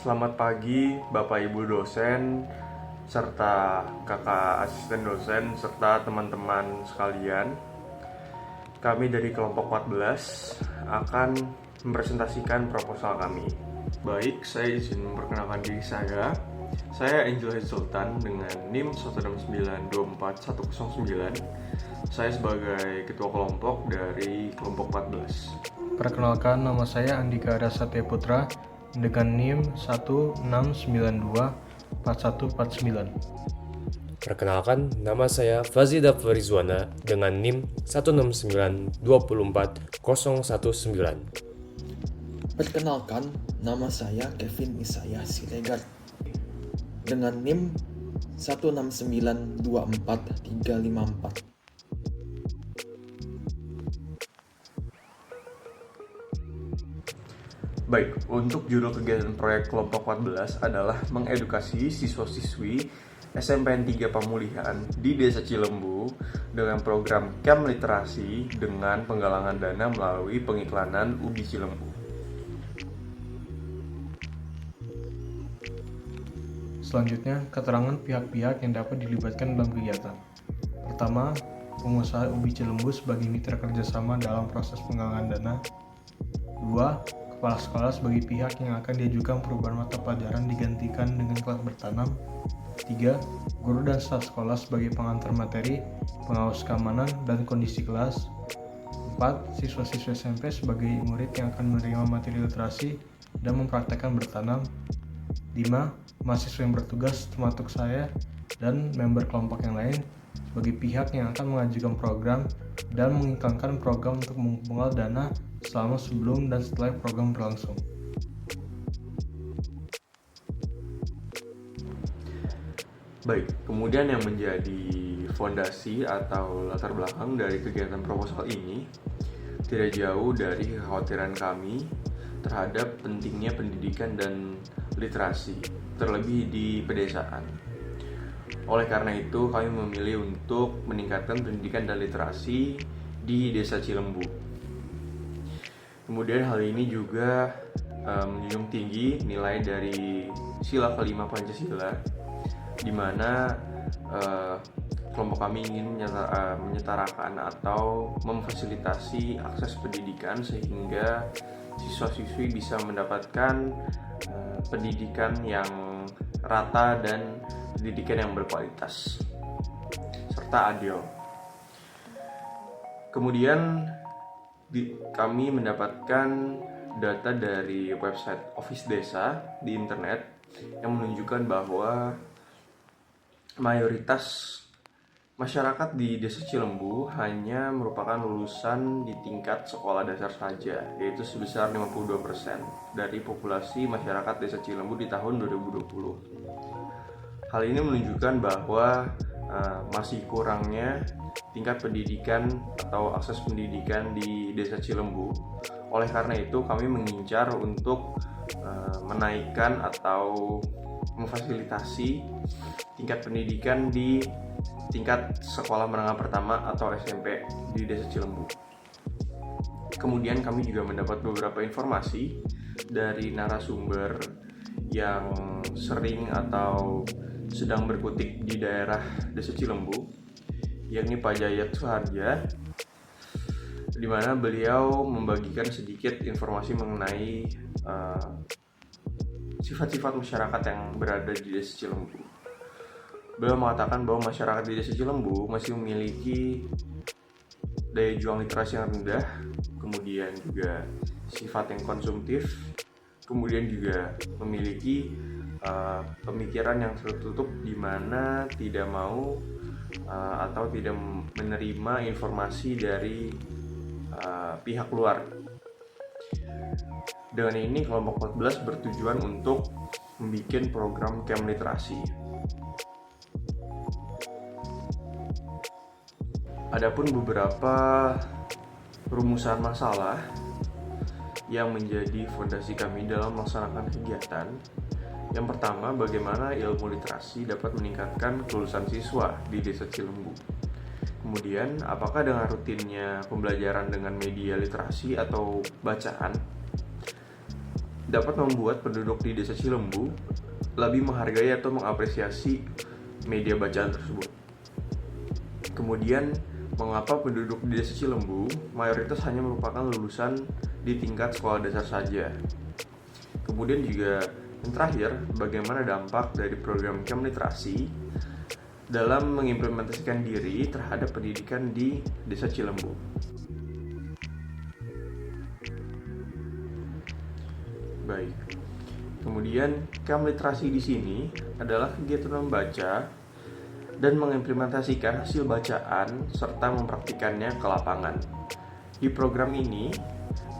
Selamat pagi Bapak Ibu dosen, serta kakak asisten dosen, serta teman-teman sekalian. Kami dari kelompok 14 akan mempresentasikan proposal kami. Baik, saya izin memperkenalkan diri saya. Saya Angel Sultan dengan NIM 16924109109. Saya sebagai ketua kelompok dari kelompok 14. Perkenalkan, nama saya Andika Rasatya Putra dengan NIM 16924149. Perkenalkan, nama saya Fazida Farizwana dengan NIM 169241019. Perkenalkan, nama saya Kevin Isayah Siregar dengan NIM 169245354. Baik, untuk judul kegiatan proyek kelompok 14 adalah mengedukasi siswa-siswi SMPN 3 Pamulihan di Desa Cilembu dengan program Camp Literasi dengan penggalangan dana melalui pengiklanan UBI Cilembu. Selanjutnya, keterangan pihak-pihak yang dapat dilibatkan dalam kegiatan. Pertama, pengusaha UBI Cilembu sebagai mitra kerjasama dalam proses penggalangan dana. 2. Kepala sekolah sebagai pihak yang akan diajukan perubahan mata pelajaran digantikan dengan kelas bertanam. 3. Guru dan staf sekolah sebagai pengantar materi, pengawas keamanan, dan kondisi kelas. 4. Siswa-siswa SMP sebagai murid yang akan menerima materi literasi dan mempraktekkan bertanam. 5. Mahasiswa yang bertugas termasuk saya dan member kelompok yang lain sebagai pihak yang akan mengajukan program dan mengiklankan program untuk mengumpulkan dana selama sebelum dan setelah program berlangsung. Baik, kemudian yang menjadi fondasi atau latar belakang dari kegiatan proposal ini tidak jauh dari kekhawatiran kami terhadap pentingnya pendidikan dan literasi, terlebih di pedesaan. Oleh karena itu, kami memilih untuk meningkatkan pendidikan dan literasi di Desa Cilembu. Kemudian hal ini juga menjunjung tinggi nilai dari sila kelima Pancasila, di mana kelompok kami ingin menyetarakan atau memfasilitasi akses pendidikan sehingga siswa-siswi bisa mendapatkan pendidikan yang rata dan pendidikan yang berkualitas serta adil. Kemudian kami mendapatkan data dari website Office Desa di internet yang menunjukkan bahwa mayoritas masyarakat di Desa Cilembu hanya merupakan lulusan di tingkat sekolah dasar saja, yaitu sebesar 52% dari populasi masyarakat Desa Cilembu di tahun 2020. Hal ini menunjukkan bahwa masih kurangnya tingkat pendidikan atau akses pendidikan di Desa Cilembu. Oleh karena itu, kami mengincar untuk menaikkan atau memfasilitasi tingkat pendidikan di tingkat sekolah menengah pertama atau SMP di Desa Cilembu. Kemudian kami juga mendapat beberapa informasi dari narasumber yang sering atau sedang berkutik di daerah Desa Cilembu, yakni Pak Jayat Suharja, di mana beliau membagikan sedikit informasi mengenai sifat-sifat masyarakat yang berada di Desa Cilembu. Beliau mengatakan bahwa masyarakat di Desa Cilembu masih memiliki daya juang literasi yang rendah, kemudian juga sifat yang konsumtif, kemudian juga memiliki pemikiran yang tertutup di mana tidak mau atau tidak menerima informasi dari pihak luar. Dengan ini kelompok 14 bertujuan untuk membuat program camp literasi. Adapun beberapa rumusan masalah yang menjadi fondasi kami dalam melaksanakan kegiatan. Yang pertama, bagaimana ilmu literasi dapat meningkatkan kelulusan siswa di Desa Cilembu. Kemudian, apakah dengan rutinnya pembelajaran dengan media literasi atau bacaan dapat membuat penduduk di Desa Cilembu lebih menghargai atau mengapresiasi media bacaan tersebut. Kemudian, mengapa penduduk di Desa Cilembu mayoritas hanya merupakan lulusan di tingkat sekolah dasar saja? Kemudian juga yang terakhir, bagaimana dampak dari program Kemliterasi dalam mengimplementasikan diri terhadap pendidikan di Desa Cilembu. Baik. Kemudian Kemliterasi di sini adalah kegiatan membaca dan mengimplementasikan hasil bacaan serta mempraktikannya ke lapangan. Di program ini,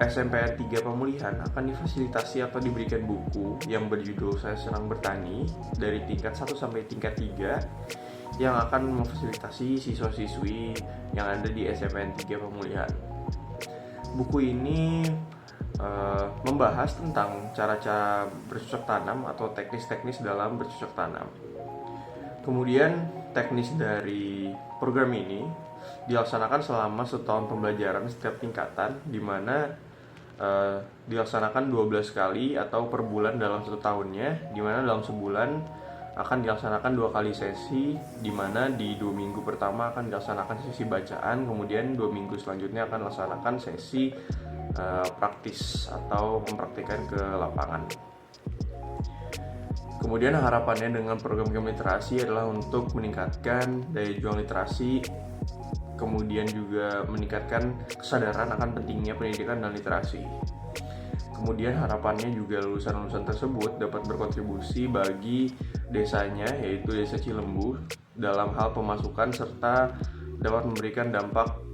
SMPN 3 Pemulihan akan difasilitasi atau diberikan buku yang berjudul Saya Senang Bertani dari tingkat 1 sampai tingkat 3 yang akan memfasilitasi siswa-siswi yang ada di SMPN 3 Pemulihan. Buku ini membahas tentang cara-cara bercocok tanam atau teknis-teknis dalam bercocok tanam. Kemudian teknis dari program ini dilaksanakan selama setahun pembelajaran setiap tingkatan, di mana dilaksanakan 12 kali atau per bulan dalam satu tahunnya, di mana dalam sebulan akan dilaksanakan 2 kali sesi, di mana di 2 minggu pertama akan dilaksanakan sesi bacaan, kemudian 2 minggu selanjutnya akan dilaksanakan sesi praktis atau mempraktikkan ke lapangan. Kemudian harapannya dengan program Kemliterasi adalah untuk meningkatkan daya juang literasi, kemudian juga meningkatkan kesadaran akan pentingnya pendidikan dan literasi. Kemudian harapannya juga lulusan-lulusan tersebut dapat berkontribusi bagi desanya, yaitu Desa Cilembu, dalam hal pemasukan serta dapat memberikan dampak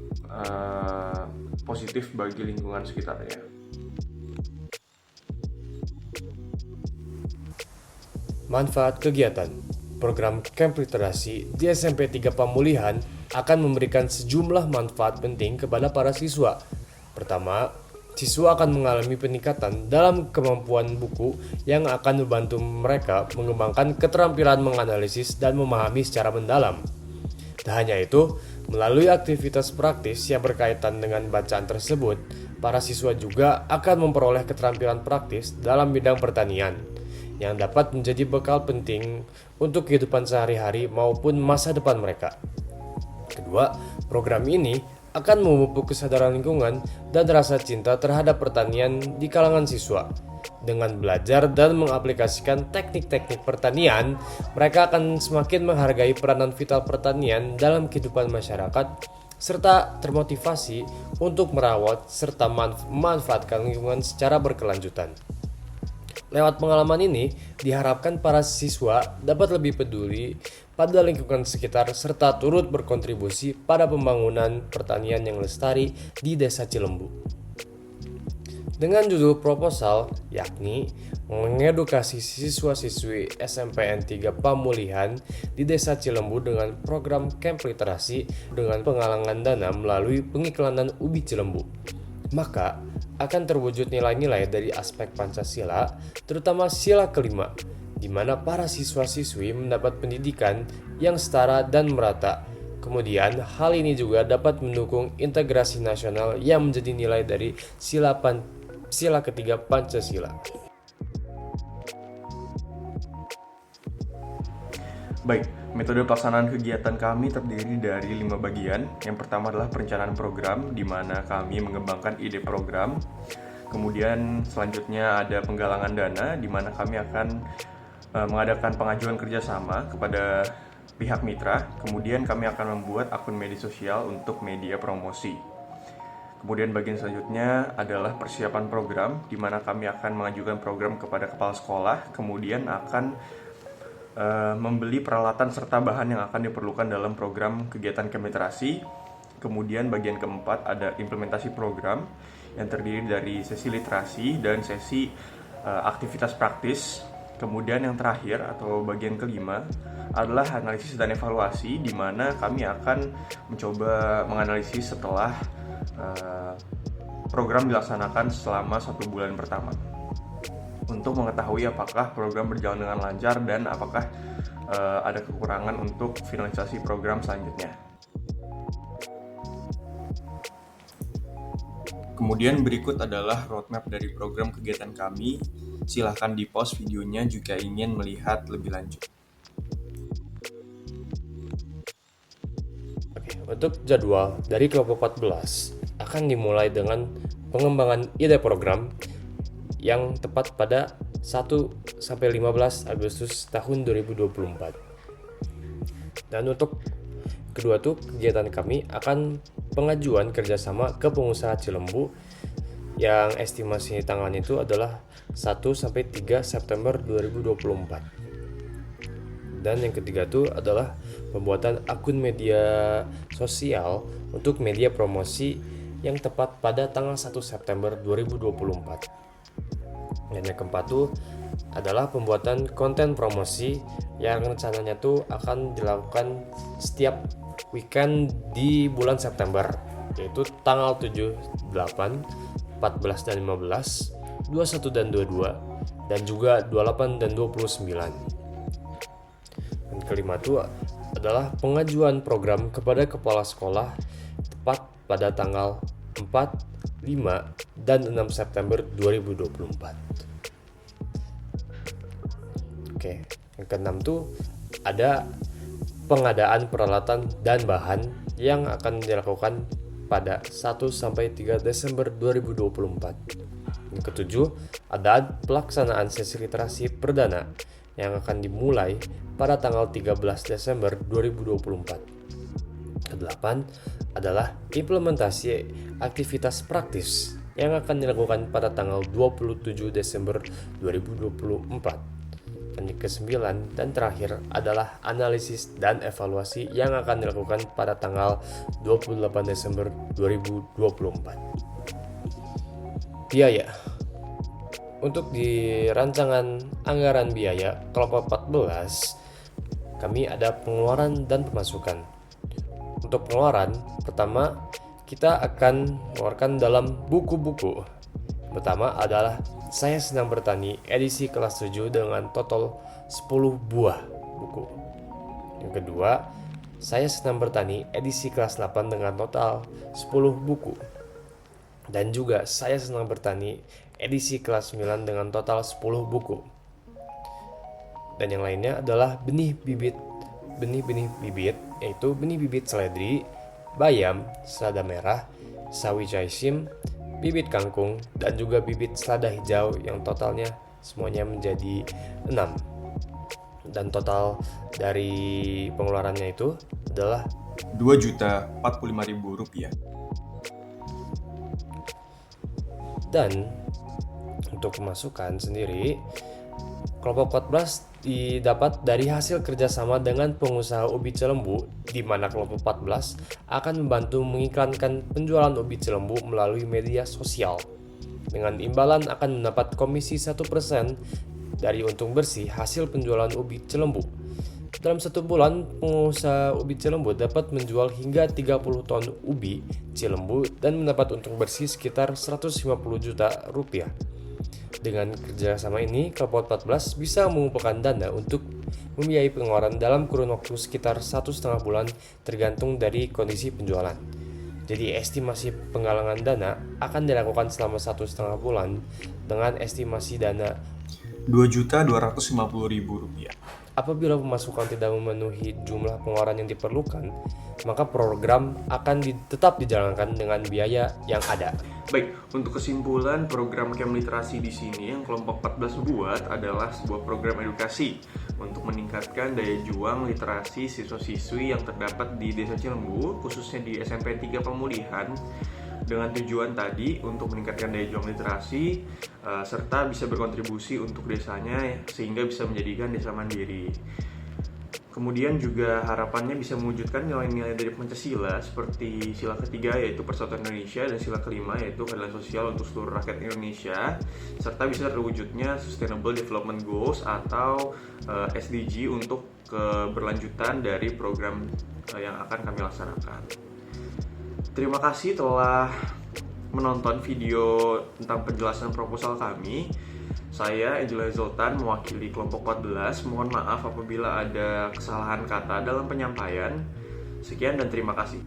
positif bagi lingkungan sekitarnya. Manfaat kegiatan program Kemliterasi di SMP 3 Pemulihan akan memberikan sejumlah manfaat penting kepada para siswa. Pertama, siswa akan mengalami peningkatan dalam kemampuan buku yang akan membantu mereka mengembangkan keterampilan menganalisis dan memahami secara mendalam. Tak hanya itu, melalui aktivitas praktis yang berkaitan dengan bacaan tersebut, para siswa juga akan memperoleh keterampilan praktis dalam bidang pertanian yang dapat menjadi bekal penting untuk kehidupan sehari-hari maupun masa depan mereka. Kedua, program ini akan memupuk kesadaran lingkungan dan rasa cinta terhadap pertanian di kalangan siswa. Dengan belajar dan mengaplikasikan teknik-teknik pertanian, mereka akan semakin menghargai peranan vital pertanian dalam kehidupan masyarakat, serta termotivasi untuk merawat serta memanfaatkan lingkungan secara berkelanjutan. Lewat pengalaman ini, diharapkan para siswa dapat lebih peduli pada lingkungan sekitar serta turut berkontribusi pada pembangunan pertanian yang lestari di Desa Cilembu. Dengan judul proposal, yakni mengedukasi siswa-siswi SMPN 3 Pemulihan di Desa Cilembu dengan program Kemliterasi dengan penggalangan dana melalui pengiklanan Ubi Cilembu, maka akan terwujud nilai-nilai dari aspek Pancasila, terutama sila kelima, di mana para siswa-siswi mendapat pendidikan yang setara dan merata. Kemudian, hal ini juga dapat mendukung integrasi nasional yang menjadi nilai dari sila ketiga Pancasila. Baik, metode pelaksanaan kegiatan kami terdiri dari 5 bagian. Yang pertama adalah perencanaan program, di mana kami mengembangkan ide program. Kemudian selanjutnya ada penggalangan dana, di mana kami akan mengadakan pengajuan kerjasama kepada pihak mitra. Kemudian kami akan membuat akun media sosial untuk media promosi. Kemudian bagian selanjutnya adalah persiapan program, di mana kami akan mengajukan program kepada kepala sekolah, kemudian akan membeli peralatan serta bahan yang akan diperlukan dalam program kegiatan Kemliterasi. Kemudian bagian keempat ada implementasi program yang terdiri dari sesi literasi dan sesi aktivitas praktis. Kemudian yang terakhir atau bagian kelima adalah analisis dan evaluasi, di mana kami akan mencoba menganalisis setelah program dilaksanakan selama 1 bulan pertama, untuk mengetahui apakah program berjalan dengan lancar dan apakah ada kekurangan untuk finalisasi program selanjutnya. Kemudian berikut adalah roadmap dari program kegiatan kami. Silahkan di-pause videonya jika ingin melihat lebih lanjut. Oke, untuk jadwal dari kelompok 14 akan dimulai dengan pengembangan ide program yang tepat pada 1-15 Agustus tahun 2024. Dan untuk kedua tuh kegiatan kami akan pengajuan kerjasama ke pengusaha Cilembu yang estimasi tanggalnya itu adalah 1-3 September 2024. Dan yang ketiga tuh adalah pembuatan akun media sosial untuk media promosi yang tepat pada tanggal 1 September 2024. Dan yang keempat tuh adalah pembuatan konten promosi yang rencananya tuh akan dilakukan setiap weekend di bulan September, yaitu tanggal 7, 8, 14 dan 15, 21 dan 22, dan juga 28 dan 29. Dan kelima itu adalah pengajuan program kepada kepala sekolah tepat pada tanggal 4, 5, dan 6 September 2024. Oke, yang keenam tuh ada pengadaan peralatan dan bahan yang akan dilakukan pada 1-3 Desember 2024. Yang ketujuh, ada pelaksanaan sesi literasi perdana yang akan dimulai pada tanggal 13 Desember 2024. Kedelapan adalah implementasi aktivitas praktis yang akan dilakukan pada tanggal 27 Desember 2024. Dan yang ke-9 dan terakhir adalah analisis dan evaluasi yang akan dilakukan pada tanggal 28 Desember 2024. Biaya. Untuk di rancangan anggaran biaya kelompok 14, kami ada pengeluaran dan pemasukan. Untuk pengeluaran, pertama kita akan mengeluarkan dalam buku-buku. Pertama adalah Saya Senang Bertani edisi kelas 7 dengan total 10 buah buku. Yang kedua, Saya Senang Bertani edisi kelas 8 dengan total 10 buku. Dan juga Saya Senang Bertani edisi kelas 9 dengan total 10 buku. Dan yang lainnya adalah benih-benih bibit, yaitu benih bibit seledri, bayam, selada merah, sawi caisim, bibit kangkung, dan juga bibit selada hijau yang totalnya semuanya menjadi 6. Dan total dari pengeluarannya itu adalah Rp2.045.000. Dan untuk pemasukan sendiri, kelompok 14 didapat dari hasil kerjasama dengan pengusaha ubi Cilembu, di mana kelompok 14 akan membantu mengiklankan penjualan ubi Cilembu melalui media sosial. Dengan imbalan akan mendapat komisi 1% dari untung bersih hasil penjualan ubi Cilembu. Dalam 1 bulan, pengusaha ubi Cilembu dapat menjual hingga 30 ton ubi Cilembu dan mendapat untung bersih sekitar 150 juta rupiah. Dengan kerjasama ini, kelompok 14 bisa mengumpulkan dana untuk membiayai pengeluaran dalam kurun waktu sekitar 1,5 bulan tergantung dari kondisi penjualan. Jadi estimasi penggalangan dana akan dilakukan selama 1,5 bulan dengan estimasi dana Rp2.250.000. Apabila pemasukan tidak memenuhi jumlah pengeluaran yang diperlukan, maka program akan tetap dijalankan dengan biaya yang ada. Baik, untuk kesimpulan program Camp Literasi di sini yang kelompok 14 buat adalah sebuah program edukasi untuk meningkatkan daya juang literasi siswa-siswi yang terdapat di Desa Cilembu, khususnya di SMP 3 Pemulihan, dengan tujuan tadi untuk meningkatkan daya juang literasi serta bisa berkontribusi untuk desanya sehingga bisa menjadikan desa mandiri. Kemudian juga harapannya bisa mewujudkan nilai-nilai dari Pancasila seperti sila ketiga yaitu Persatuan Indonesia dan sila kelima yaitu keadilan sosial untuk seluruh rakyat Indonesia, serta bisa terwujudnya Sustainable Development Goals atau SDG untuk keberlanjutan dari program yang akan kami laksanakan. Terima kasih telah menonton video tentang penjelasan proposal kami. Saya Angela Zoltan mewakili kelompok 14. Mohon maaf apabila ada kesalahan kata dalam penyampaian. Sekian dan terima kasih.